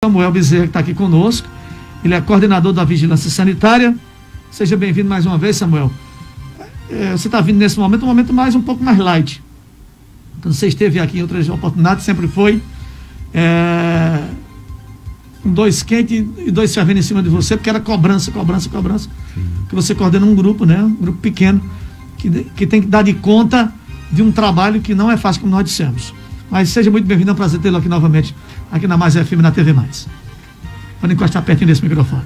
Samuel Bezerra, que está aqui conosco. Ele é coordenador da Vigilância Sanitária. Seja bem-vindo mais uma vez, Samuel. Você está vindo nesse momento, um pouco mais light. Quando você esteve aqui em outras oportunidades, sempre foi com 2 quentes e 2 fervendo em cima de você, porque era cobrança. Sim. Que você coordena um grupo, né? Um grupo pequeno, que tem que dar de conta de um trabalho que não é fácil, como nós dissemos. Mas seja muito bem-vindo, é um prazer tê-lo aqui novamente, aqui na Mais FM, na TV Mais. Pode encostar pertinho desse microfone.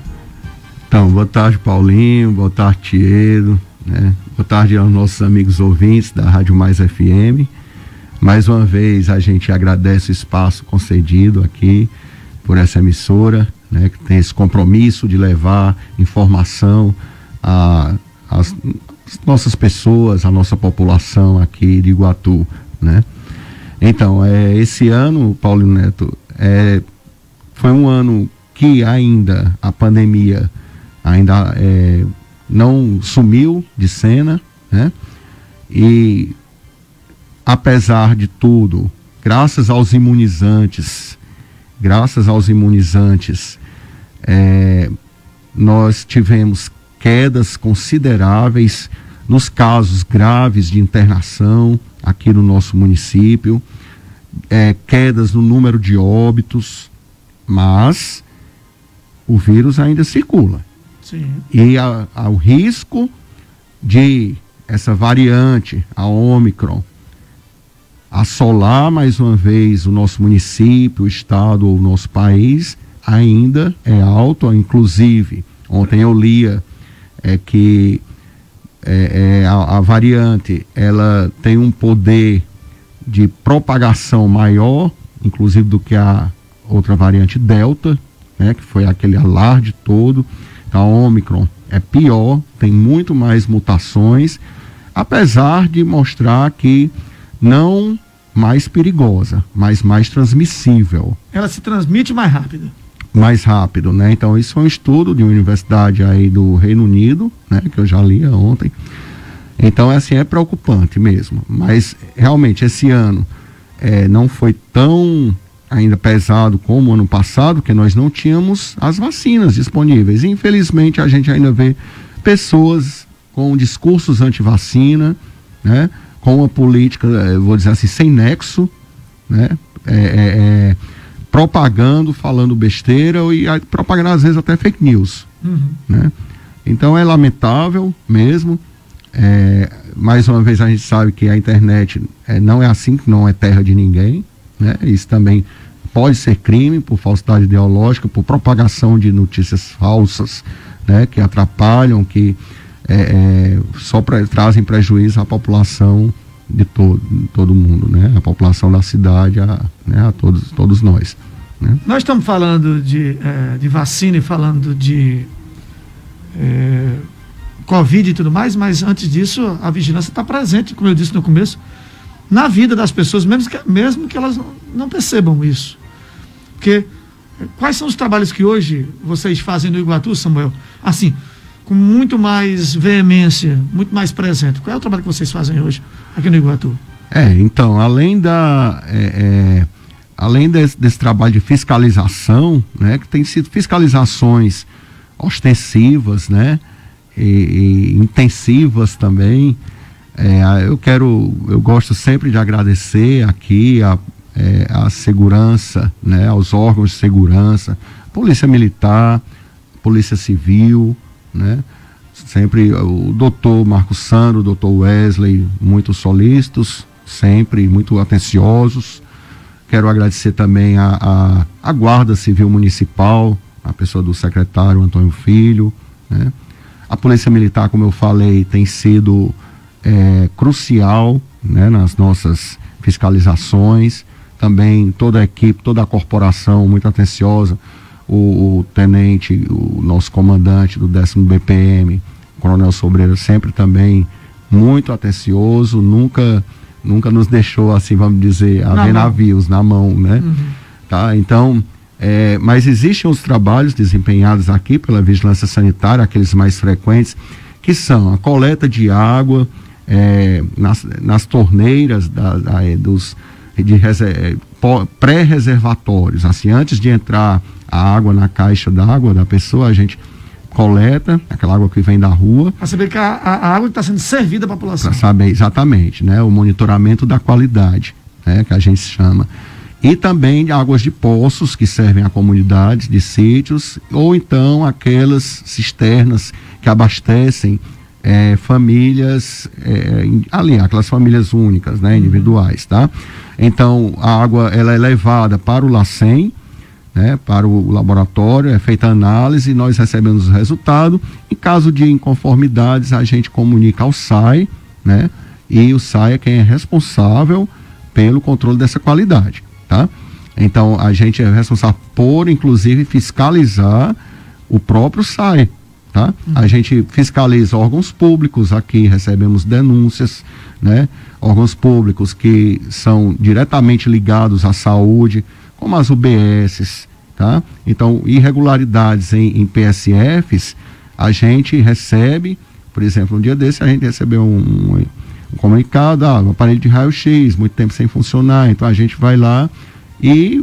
Então, boa tarde, Paulinho, boa tarde, Tiero, né? Boa tarde aos nossos amigos ouvintes da Rádio Mais FM. Mais uma vez a gente agradece o espaço concedido aqui por essa emissora, né, que tem esse compromisso de levar informação às nossas pessoas, à nossa população aqui de Iguatu, né? Então, esse ano, Paulinho Neto, foi um ano que ainda a pandemia ainda não sumiu de cena, né? E apesar de tudo, graças aos imunizantes, nós tivemos quedas consideráveis nos casos graves de internação aqui no nosso município, quedas no número de óbitos, mas o vírus ainda circula. Sim. E o risco de essa variante, a Ômicron, assolar mais uma vez o nosso município, o estado ou o nosso país, ainda é alto. Inclusive, ontem eu lia que a variante, ela tem um poder de propagação maior, inclusive do que a outra variante Delta, né, que foi aquele alarde todo. Então, a Ômicron é pior, tem muito mais mutações, apesar de mostrar que não mais perigosa, mas mais transmissível. Ela se transmite mais rápido. Mais rápido, né? Então, isso é um estudo de uma universidade aí do Reino Unido, né? Que eu já li ontem. Então, é preocupante mesmo. Mas, realmente, esse ano não foi tão ainda pesado como o ano passado, porque nós não tínhamos as vacinas disponíveis. Infelizmente, a gente ainda vê pessoas com discursos anti-vacina, né? Com uma política, vou dizer assim, sem nexo, né? Propagando, falando besteira e propagando às vezes até fake news, né? Então é lamentável mesmo. Mais uma vez a gente sabe que a internet não é assim, que não é terra de ninguém, né? Isso também pode ser crime por falsidade ideológica, por propagação de notícias falsas, né? Que atrapalham, que trazem prejuízo à população de todo mundo, né? A população da cidade, né? A todos nós, né? Nós estamos falando de vacina e falando de Covid e tudo mais, mas antes disso a vigilância está presente, como eu disse no começo, na vida das pessoas, mesmo que elas não percebam isso. Porque quais são os trabalhos que hoje vocês fazem no Iguatu, Samuel? Assim, com muito mais veemência, muito mais presente. Qual é o trabalho que vocês fazem hoje aqui no Iguatu? Então, além desse trabalho de fiscalização, né, que tem sido fiscalizações ostensivas, né, e intensivas também, eu gosto sempre de agradecer aqui a segurança, né, aos órgãos de segurança, Polícia Militar, Polícia Civil, né? Sempre o doutor Marco Sandro, o doutor Wesley, muito solícitos, sempre muito atenciosos. Quero agradecer também a Guarda Civil Municipal, a pessoa do secretário Antônio Filho, né? A Polícia Militar, como eu falei, tem sido crucial, né, nas nossas fiscalizações. Também toda a equipe, toda a corporação muito atenciosa. O tenente, o nosso comandante do 10º BPM, o Coronel Sobreira, sempre também muito atencioso, nunca nos deixou, assim, vamos dizer, a ver navios na mão, né? Tá? Então, mas existem os trabalhos desempenhados aqui pela Vigilância Sanitária, aqueles mais frequentes, que são a coleta de água nas torneiras dos pré-reservatórios, assim, antes de entrar a água na caixa d'água da pessoa, a gente coleta aquela água que vem da rua. Para saber que a água está sendo servida à população. Para saber exatamente, né? O monitoramento da qualidade, né? Que a gente chama. E também de águas de poços que servem a comunidades de sítios, ou então aquelas cisternas que abastecem famílias, ali, aquelas famílias únicas, né? Individuais, tá? Então, a água, ela é levada para o LACEN, né, para o laboratório, é feita a análise, nós recebemos o resultado. Em caso de inconformidades, a gente comunica ao SAI, né, e o SAI é quem é responsável pelo controle dessa qualidade, tá? Então, a gente é responsável por, inclusive, fiscalizar o próprio SAI, tá? A gente fiscaliza órgãos públicos, aqui recebemos denúncias, né, órgãos públicos que são diretamente ligados à saúde, como as UBSs, tá? Então, irregularidades em PSFs, a gente recebe, por exemplo, um dia desse a gente recebeu um comunicado, um aparelho de raio-x, muito tempo sem funcionar, então a gente vai lá e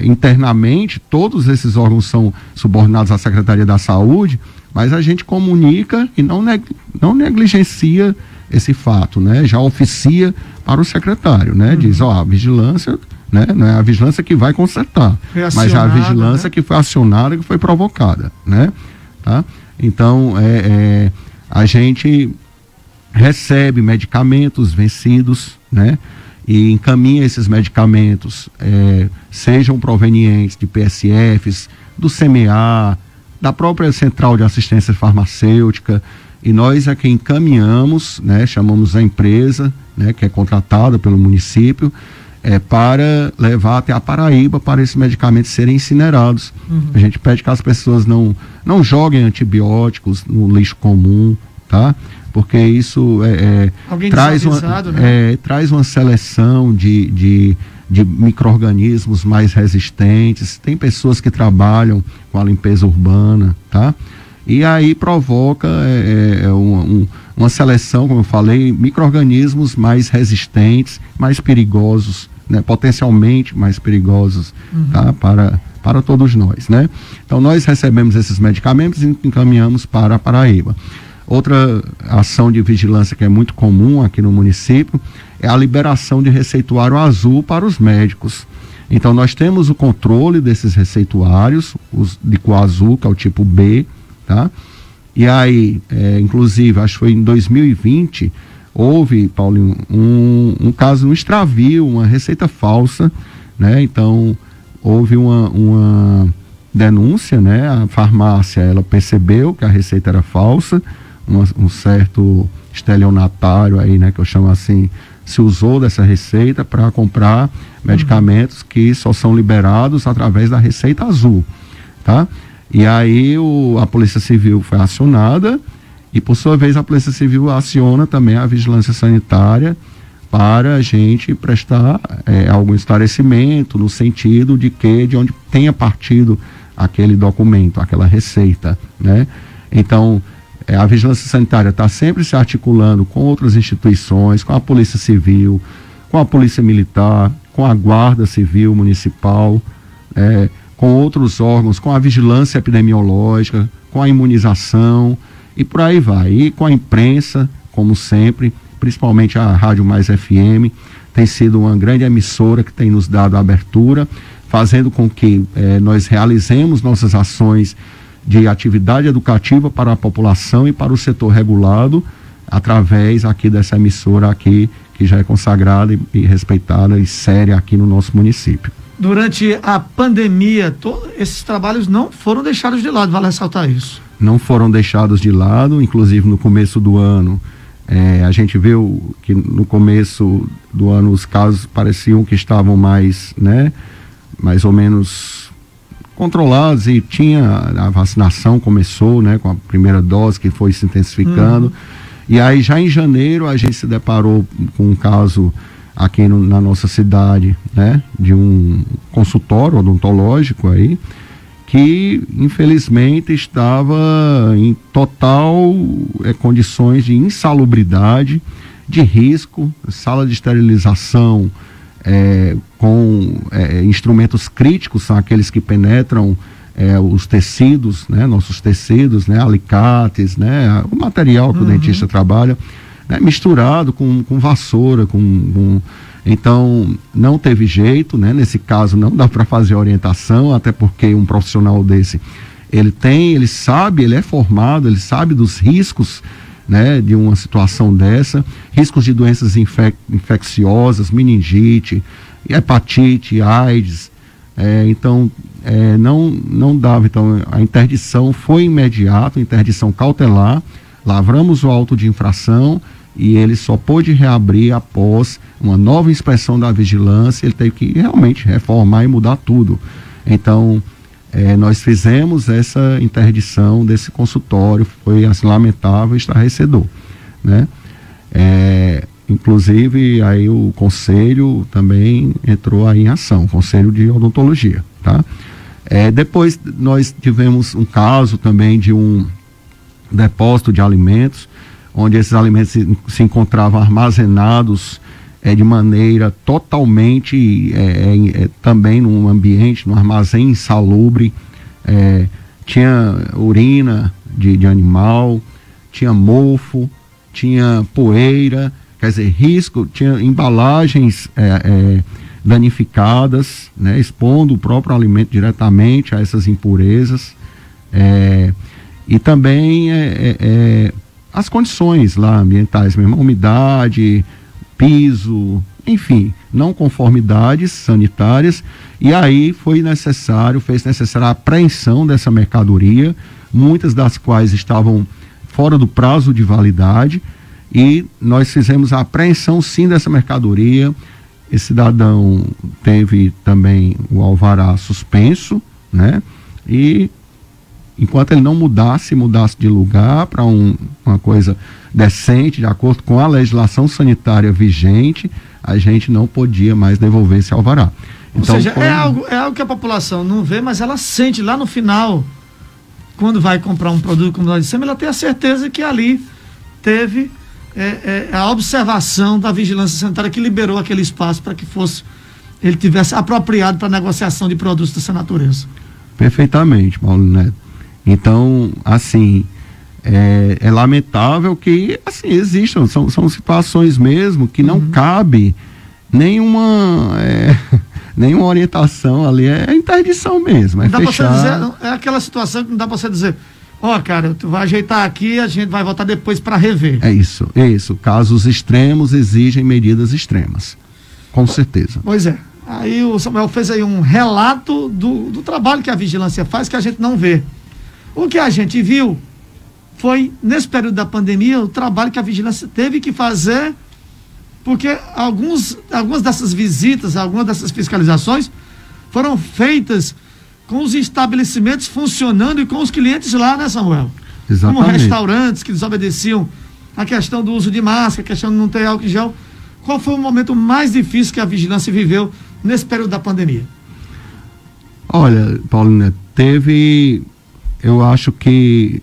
internamente todos esses órgãos são subordinados à Secretaria da Saúde, mas a gente comunica e não negligencia esse fato, né? Já oficia para o secretário, né? Diz, a vigilância, né? Não é a vigilância que vai consertar, mas é a vigilância, né, que foi acionada, que foi provocada, né? Tá? Então, a gente recebe medicamentos vencidos, né? E encaminha esses medicamentos, sejam provenientes de PSFs, do CMA, da própria Central de Assistência Farmacêutica, e nós é quem encaminhamos, né? Chamamos a empresa, né, que é contratada pelo município, para levar até a Paraíba para esses medicamentos serem incinerados. A gente pede que as pessoas não joguem antibióticos no lixo comum, tá? Porque isso traz uma seleção de micro-organismos mais resistentes. Tem pessoas que trabalham com a limpeza urbana, tá? E aí provoca uma seleção, como eu falei, micro-organismos mais resistentes, mais perigosos, né? Potencialmente mais perigosos, tá? Para todos nós, né? Então nós recebemos esses medicamentos e encaminhamos para a Paraíba. Outra ação de vigilância que é muito comum aqui no município é a liberação de receituário azul para os médicos. Então nós temos o controle desses receituários, os de cor azul, que é o tipo B, tá? E aí, inclusive, acho que foi em 2020, houve, Paulinho, um caso, um extravio, uma receita falsa, né? Então, houve uma denúncia, né? A farmácia, ela percebeu que a receita era falsa, um certo estelionatário aí, né? Que eu chamo assim, se usou dessa receita para comprar medicamentos que só são liberados através da receita azul, tá? E aí a Polícia Civil foi acionada e, por sua vez, a Polícia Civil aciona também a Vigilância Sanitária para a gente prestar algum esclarecimento no sentido de onde tenha partido aquele documento, aquela receita, né? Então, a Vigilância Sanitária está sempre se articulando com outras instituições, com a Polícia Civil, com a Polícia Militar, com a Guarda Civil Municipal, com outros órgãos, com a vigilância epidemiológica, com a imunização e por aí vai. E com a imprensa, como sempre, principalmente a Rádio Mais FM, tem sido uma grande emissora que tem nos dado a abertura, fazendo com que nós realizemos nossas ações de atividade educativa para a população e para o setor regulado, através aqui dessa emissora aqui, que já é consagrada e respeitada e séria aqui no nosso município. Durante a pandemia, esses trabalhos não foram deixados de lado, vale ressaltar isso. Não foram deixados de lado, inclusive no começo do ano, a gente viu que no começo do ano os casos pareciam que estavam mais ou menos controlados, e a vacinação começou, né, com a primeira dose que foi se intensificando, e aí já em janeiro a gente se deparou com um caso aqui na nossa cidade, né, de um consultório odontológico aí, que infelizmente estava em total condições de insalubridade, de risco, sala de esterilização com instrumentos críticos, são aqueles que penetram os tecidos, né, nossos tecidos, né, alicates, né, o material que o dentista trabalha, né, misturado com vassoura, então não teve jeito, né, nesse caso não dá para fazer orientação, até porque um profissional desse, ele sabe, ele é formado, ele sabe dos riscos, né, de uma situação dessa, riscos de doenças infecciosas, meningite, hepatite, AIDS, então não dava. Então a interdição foi imediata, interdição cautelar, lavramos o auto de infração e ele só pôde reabrir após uma nova inspeção da vigilância. Ele teve que realmente reformar e mudar tudo. Então nós fizemos essa interdição desse consultório, foi assim, lamentável e estarrecedor, né? Inclusive aí o conselho também entrou aí em ação, o conselho de odontologia, tá? Depois nós tivemos um caso também de um depósito de alimentos, onde esses alimentos se encontravam armazenados de maneira totalmente também num ambiente, num armazém insalubre, tinha urina de animal, tinha mofo, tinha poeira, quer dizer, risco, tinha embalagens danificadas, né, expondo o próprio alimento diretamente a essas impurezas, e também as condições lá ambientais mesmo, umidade, piso, enfim, não conformidades sanitárias, e aí fez necessária a apreensão dessa mercadoria, muitas das quais estavam fora do prazo de validade, e nós fizemos a apreensão sim dessa mercadoria. Esse cidadão teve também o alvará suspenso, né? E enquanto ele não mudasse de lugar para uma coisa decente, de acordo com a legislação sanitária vigente, a gente não podia mais devolver esse alvará. Então, ou seja, é algo que a população não vê, mas ela sente lá no final, quando vai comprar um produto, como nós dissemos, ela tem a certeza que ali teve a observação da vigilância sanitária que liberou aquele espaço para que ele tivesse apropriado para negociação de produtos dessa natureza. Perfeitamente, Paulo Neto. Então, assim, é lamentável que, assim, existam, são situações mesmo que não cabe nenhuma orientação ali, é interdição mesmo, dá fechar. Pra você dizer, é aquela situação que não dá para você dizer, cara, tu vai ajeitar aqui, a gente vai voltar depois para rever. É isso. Casos extremos exigem medidas extremas, com certeza. Pois é. Aí o Samuel fez aí um relato do trabalho que a vigilância faz, que a gente não vê. O que a gente viu foi, nesse período da pandemia, o trabalho que a vigilância teve que fazer, porque algumas dessas visitas, algumas dessas fiscalizações foram feitas com os estabelecimentos funcionando e com os clientes lá, né, Samuel? Exatamente. Como restaurantes que desobedeciam a questão do uso de máscara, a questão de não ter álcool em gel. Qual foi o momento mais difícil que a vigilância viveu nesse período da pandemia? Olha, Paulo, eu acho que,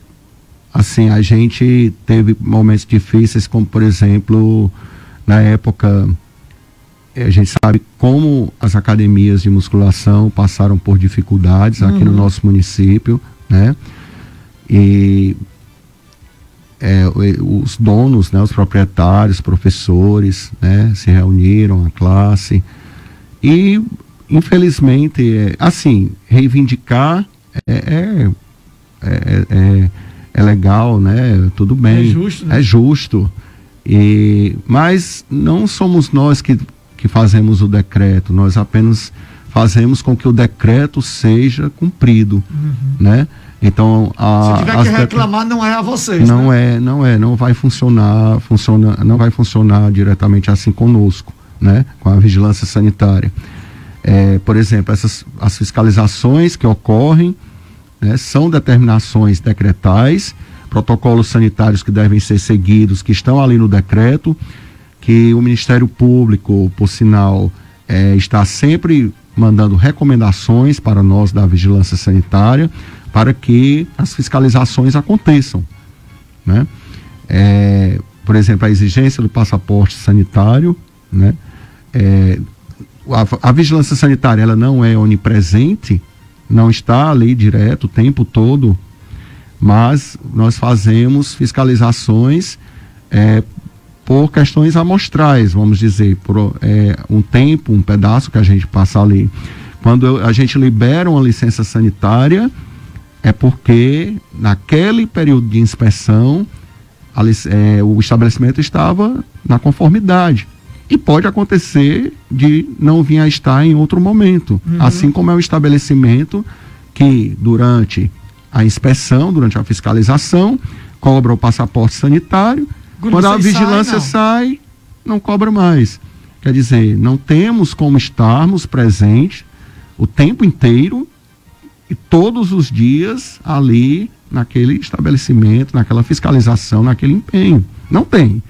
assim, a gente teve momentos difíceis, como, por exemplo, na época, a gente sabe como as academias de musculação passaram por dificuldades aqui no nosso município, né? E os donos, né, os proprietários, professores, né, se reuniram, a classe, e infelizmente, assim, reivindicar é legal, né? Tudo bem. É justo, né? É justo. Mas não somos nós que fazemos o decreto, nós apenas fazemos com que o decreto seja cumprido, né? Então, se tiver que reclamar, não é a vocês, não vai funcionar, não vai funcionar diretamente assim conosco, né? Com a vigilância sanitária. Por exemplo, as fiscalizações que ocorrem, né, são determinações decretais, protocolos sanitários que devem ser seguidos, que estão ali no decreto, que o Ministério Público, por sinal, está sempre mandando recomendações para nós da vigilância sanitária, para que as fiscalizações aconteçam, né? Por exemplo, a exigência do passaporte sanitário, né? a vigilância sanitária ela não é onipresente, não está ali direto o tempo todo, mas nós fazemos fiscalizações por questões amostrais, vamos dizer, por um tempo, um pedaço que a gente passa ali. Quando a gente libera uma licença sanitária, é porque naquele período de inspeção o estabelecimento estava na conformidade. E pode acontecer de não vir a estar em outro momento. Assim como é um estabelecimento que durante a inspeção, durante a fiscalização, cobra o passaporte sanitário. Quando a vigilância sai, não cobra mais. Quer dizer, não temos como estarmos presentes o tempo inteiro e todos os dias ali naquele estabelecimento, naquela fiscalização, naquele empenho. Não tem.